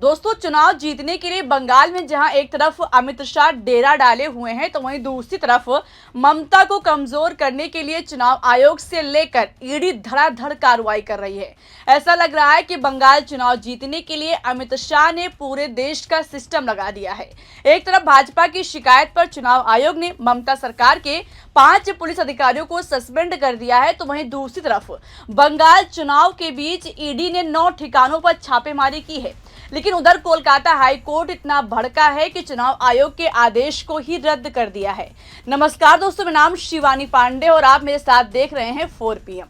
दोस्तों, चुनाव जीतने के लिए बंगाल में जहां एक तरफ अमित शाह डेरा डाले हुए हैं, तो वहीं दूसरी तरफ ममता को कमजोर करने के लिए चुनाव आयोग से लेकर ईडी धड़ाधड़ कार्रवाई कर रही है। ऐसा लग रहा है कि बंगाल चुनाव जीतने के लिए अमित शाह ने पूरे देश का सिस्टम लगा दिया है। एक तरफ भाजपा की शिकायत पर चुनाव आयोग ने ममता सरकार के 5 पुलिस अधिकारियों को सस्पेंड कर दिया है, तो वहीं दूसरी तरफ बंगाल चुनाव के बीच ईडी ने 9 ठिकानों पर छापेमारी की है। लेकिन उधर कोलकाता हाई कोर्ट इतना भड़का है कि चुनाव आयोग के आदेश को ही रद्द कर दिया है। नमस्कार दोस्तों, मेरा नाम शिवानी पांडे और आप मेरे साथ देख रहे हैं 4 PM।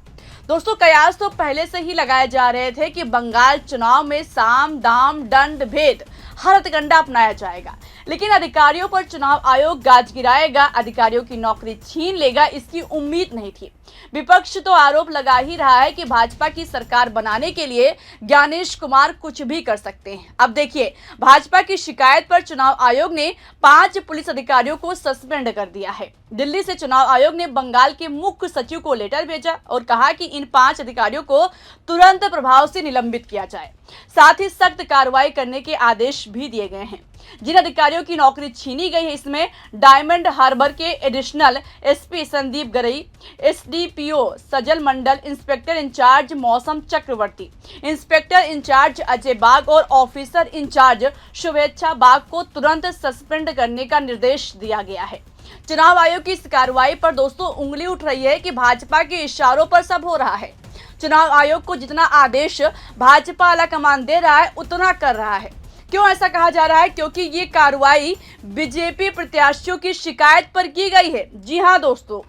दोस्तों, कयास तो पहले से ही लगाए जा रहे थे कि बंगाल चुनाव में साम दाम दंड भेद हर हथकंडा अपनाया जाएगा, लेकिन अधिकारियों पर चुनाव आयोग गाज गिराएगा, अधिकारियों की नौकरी छीन लेगा, इसकी उम्मीद नहीं थी। विपक्ष तो आरोप लगा ही रहा है कि भाजपा की सरकार बनाने के लिए ज्ञानेश कुमार कुछ भी कर सकते हैं। अब देखिए, भाजपा की शिकायत पर चुनाव आयोग ने 5 पुलिस अधिकारियों को सस्पेंड कर दिया है। दिल्ली से चुनाव आयोग ने बंगाल के मुख्य सचिव को लेटर भेजा और कहा कि इन 5 अधिकारियों को तुरंत प्रभाव से निलंबित किया जाए, साथ ही सख्त कार्रवाई करने के आदेश भी दिए गए हैं। जिन अधिकारियों की नौकरी छीनी गई है, इसमें डायमंड हार्बर के एडिशनल एसपी संदीप गरई, एसडीपीओ सजल मंडल, इंस्पेक्टर इंचार्ज मौसम चक्रवर्ती, इंस्पेक्टर इंचार्ज अजय बाग और ऑफिसर इंचार्ज शुभेच्छा बाग को तुरंत सस्पेंड करने का निर्देश दिया गया है। चुनाव आयोग की इस कार्रवाई पर दोस्तों उंगली उठ रही है कि भाजपा के इशारों पर सब हो रहा है। चुनाव आयोग को जितना आदेश भाजपा आलाकमान दे रहा है, उतना कर रहा है। क्यों ऐसा कहा जा रहा है? क्योंकि ये कार्रवाई बीजेपी प्रत्याशियों की शिकायत पर की गई है। जी हां दोस्तों,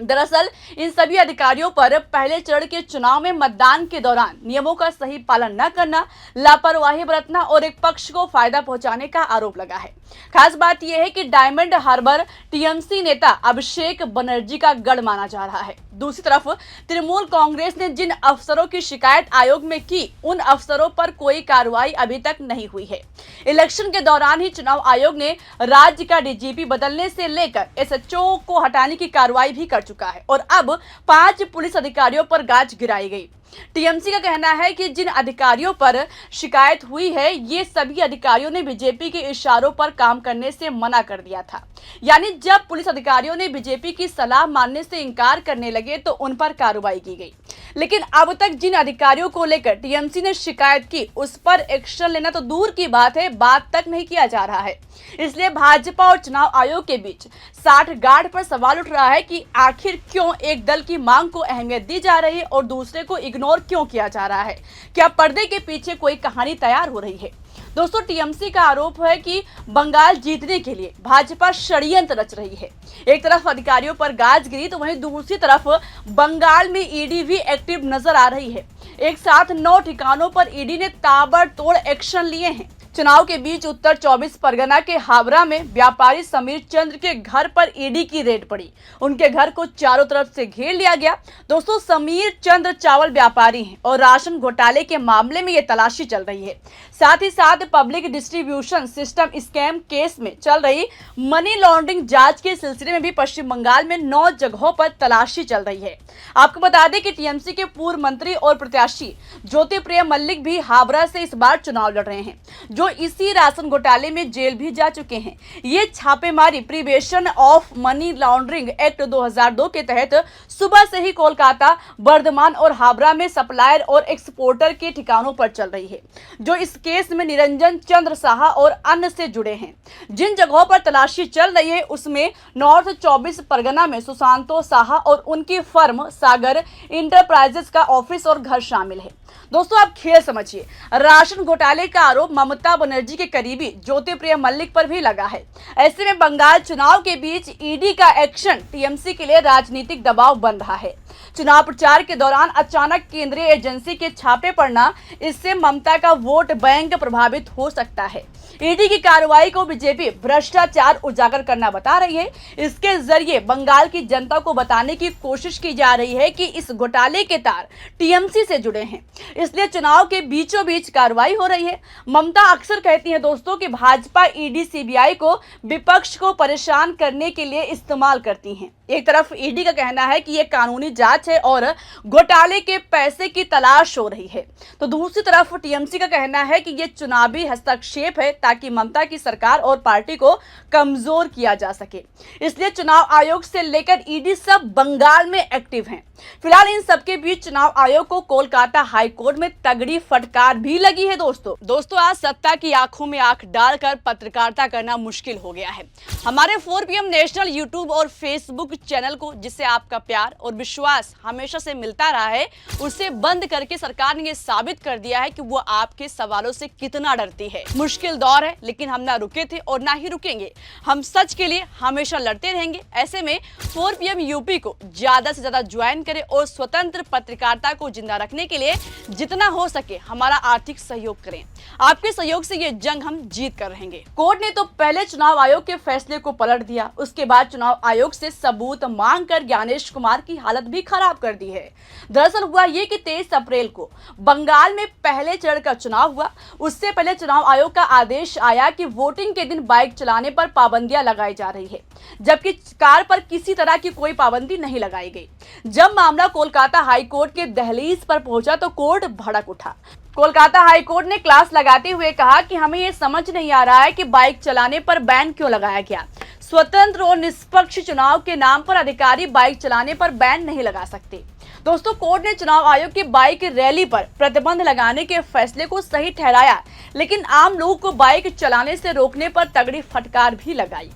दरअसल इन सभी अधिकारियों पर पहले चरण के चुनाव में मतदान के दौरान नियमों का सही पालन न करना, लापरवाही बरतना और एक पक्ष को फायदा पहुंचाने का आरोप लगा है। खास बात यह है कि डायमंड हार्बर टीएमसी नेता अभिषेक बनर्जी का गढ़ माना जा रहा है। दूसरी तरफ तृणमूल कांग्रेस ने जिन अफसरों की शिकायत आयोग में की, उन अफसरों पर कोई कार्रवाई अभी तक नहीं हुई है। इलेक्शन के दौरान ही चुनाव आयोग ने राज्य का डीजीपी बदलने से लेकर एसएचओ को हटाने की कार्रवाई भी कर चुका है और अब 5 पुलिस अधिकारियों पर गाज गिराई गई। टीएमसी का कहना है कि जिन अधिकारियों पर शिकायत हुई है, ये सभी अधिकारियों ने बीजेपी के इशारों पर काम करने से मना कर दिया था। यानी जब पुलिस अधिकारियों ने बीजेपी की सलाह मानने से इनकार करने लगे तो उन पर कार्रवाई की गई। लेकिन अब तक जिन अधिकारियों को लेकर टीएमसी ने शिकायत की, उस पर एक्शन लेना तो दूर की बात है, बात तक नहीं किया जा रहा है। इसलिए भाजपा और चुनाव आयोग के बीच साठगांठ पर सवाल उठ रहा है कि आखिर क्यों एक दल की मांग को अहमियत दी जा रही है और दूसरे को इग्नोर क्यों किया जा रहा है। क्या पर्दे के पीछे कोई कहानी तैयार हो रही है? दोस्तों, टीएमसी का आरोप है कि बंगाल जीतने के लिए भाजपा षड्यंत्र रच रही है। एक तरफ अधिकारियों पर गाज गिरी, तो वहीं दूसरी तरफ बंगाल में ईडी भी एक्टिव नजर आ रही है। एक साथ 9 ठिकानों पर ईडी ने ताबड़तोड़ एक्शन लिए हैं। चुनाव के बीच उत्तर 24 परगना के हावड़ा में व्यापारी समीर चंद्र के घर पर ईडी की रेड पड़ी। उनके घर को चारों तरफ से घेर लिया गया। दोस्तों, समीर चंद्र चावल व्यापारी हैं और राशन घोटाले के मामले में ये तलाशी चल रही है। साथ ही साथ public distribution system scam case में चल रही मनी लॉन्ड्रिंग जांच के सिलसिले में भी पश्चिम बंगाल में 9 जगहों पर तलाशी चल रही है। आपको बता दें कि टीएमसी के पूर्व मंत्री और प्रत्याशी ज्योतिप्रिय मल्लिक भी हावड़ा से इस बार चुनाव लड़ रहे हैं, जो इसी राशन घोटाले में जेल भी जा चुके हैं। ये छापेमारी prevention of money laundering act 2002 के तहत सुबह से ही कोलकाता, बर्धमान और हावड़ा में सप्लायर और एक्सपोर्टर के ठिकानों पर चल रही है, जो इस केस में निरंजन चंद्र साहा और अन्य से जुड़े हैं। जिन जगहों पर तलाशी चल रही है, उसमें नॉर्थ 24 परगना में सुशांतो साहा और उनकी फर्म सागर इंटरप्राइजेस का ऑफिस और घर शामिल है। दोस्तों, आप खेल समझिए, राशन घोटाले का आरोप ममता बनर्जी के करीबी ज्योतिप्रिय मल्लिक पर भी लगा है। ऐसे में बंगाल चुनाव के बीच ईडी का एक्शन टीएमसी के लिए राजनीतिक दबाव बन रहा है। चुनाव प्रचार के दौरान अचानक केंद्रीय एजेंसी के छापे पड़ना, इससे ममता का वोट बैंक प्रभावित हो सकता है। ईडी की कार्रवाई को बीजेपी भ्रष्टाचार उजागर करना बता रही है। इसके जरिए बंगाल की जनता को बताने की कोशिश की जा रही है कि इस घोटाले के तार टीएमसी से जुड़े हैं, इसलिए चुनाव के बीचों बीच कार्रवाई हो रही है। ममता अक्सर कहती हैं दोस्तों कि भाजपा ईडी सीबीआई को विपक्ष को परेशान करने के लिए इस्तेमाल करती हैं। एक तरफ ईडी का कहना है कि ये कानूनी जांच है और घोटाले के पैसे की तलाश हो रही है, तो दूसरी तरफ टीएमसी का कहना है कि ये चुनावी हस्तक्षेप है ताकि ममता की सरकार और पार्टी को कमजोर किया जा सके। इसलिए चुनाव आयोग से लेकर ईडी सब बंगाल में एक्टिव हैं। फिलहाल इन सबके बीच चुनाव आयोग को कोलकाता हाई कोर्ट में तगड़ी फटकार भी लगी है। दोस्तों आज सत्ता की आंखों में आंख डालकर पत्रकारिता करना मुश्किल हो गया है। हमारे 4 PM नेशनल यूट्यूब और फेसबुक चैनल को, जिससे आपका प्यार और विश्वास हमेशा से मिलता रहा है, उसे बंद करके सरकार ने ये साबित कर दिया है कि वो आपके सवालों से कितना डरती है। मुश्किल दौर है, लेकिन हम ना रुके थे और ना ही रुकेंगे। हम सच के लिए हमेशा लड़ते रहेंगे। ऐसे में 4 PM यूपी को ज्यादा से ज्यादा ज्वाइन करें और स्वतंत्र पत्रकारिता को जिंदा रखने के लिए जितना हो सके हमारा आर्थिक सहयोग करें। आपके सहयोग से ये जंग हम जीत कर रहेंगे। कोर्ट ने तो पहले चुनाव आयोग के फैसले को पलट दिया, उसके बाद चुनाव आयोग से सबूत मांगकर ज्ञानेश कुमार की हालत भी खराब कर दी है। दरअसल हुआ ये कि 23 अप्रैल को बंगाल में पहले चरण का चुनाव हुआ। उससे पहले चुनाव आयोग का आदेश आया कि वोटिंग के दिन बाइक चलाने पर पाबंदियां लगाई जा रही है, जबकि कार पर किसी तरह की कोई पाबंदी नहीं लगाई गई। जब मामला कोलकाता हाई कोर्ट के दहलीज पर पहुंचा तो कोर्ट भड़क उठा। कोलकाता हाई कोर्ट ने क्लास लगाते हुए कहा कि हमें ये समझ नहीं आ रहा है कि बाइक चलाने पर बैन क्यों लगाया गया। स्वतंत्र और निष्पक्ष चुनाव के नाम पर अधिकारी बाइक चलाने पर बैन नहीं लगा सकते। दोस्तों कोर्ट ने चुनाव आयोग की बाइक रैली पर प्रतिबंध लगाने के फैसले को सही ठहराया, लेकिन आम लोगों को बाइक चलाने से रोकने पर तगड़ी फटकार भी लगाई।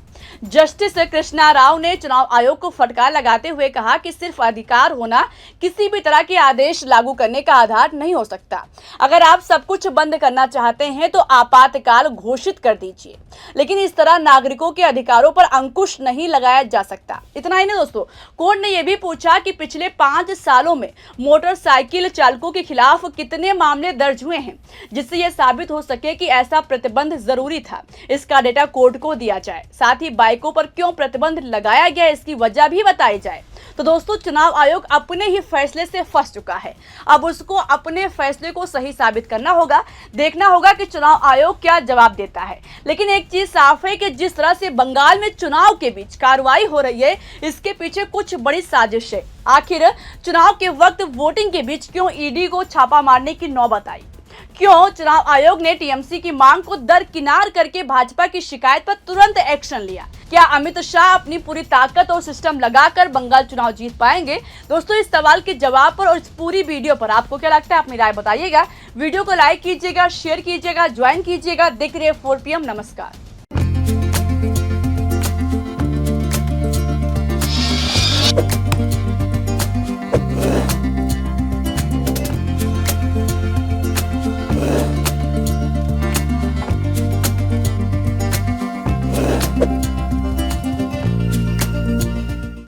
जस्टिस कृष्णा राव ने चुनाव आयोग को फटकार लगाते हुए कहा कि सिर्फ अधिकार होना किसी भी तरह के आदेश लागू करने का आधार नहीं हो सकता। अगर आप सब कुछ बंद करना चाहते हैं तो आपातकाल घोषित कर दीजिए, लेकिन इस तरह नागरिकों के अधिकारों पर अंकुश नहीं लगाया जा सकता। इतना ही नहीं दोस्तों, कोर्ट ने यह भी पूछा कि पिछले 5 सालों में मोटरसाइकिल चालकों के खिलाफ कितने मामले दर्ज हुए हैं, जिससे यह साबित हो सके कि ऐसा प्रतिबंध जरूरी था। इसका डेटा कोर्ट को दिया जाए। साथ ही बाइकों पर क्यों प्रतिबंध लगाया गया, इसकी वजह भी बताई जाए। तो दोस्तों चुनाव आयोग अपने ही फैसले से फंस चुका है। अब उसको अपने फैसले को सही साबित करना होगा। देखना होगा कि चुनाव आयोग क्या जवाब देता है। लेकिन एक चीज साफ है कि जिस तरह से बंगाल में चुनाव के बीच कार्रवाई हो रही है, इसके पीछे कुछ बड़ी साजिश है। आखिर चुनाव के वक्त वोटिंग के बीच क्यों ईडी को छापा मारने की नौबत आई? क्यों चुनाव आयोग ने टीएमसी की मांग को दरकिनार करके भाजपा की शिकायत पर तुरंत एक्शन लिया? क्या अमित शाह अपनी पूरी ताकत और सिस्टम लगाकर बंगाल चुनाव जीत पाएंगे? दोस्तों इस सवाल के जवाब पर और इस पूरी वीडियो पर आपको क्या लगता है, अपनी राय बताइएगा। वीडियो को लाइक कीजिएगा, शेयर कीजिएगा, ज्वाइन कीजिएगा। देख रहे 4 PM। नमस्कार।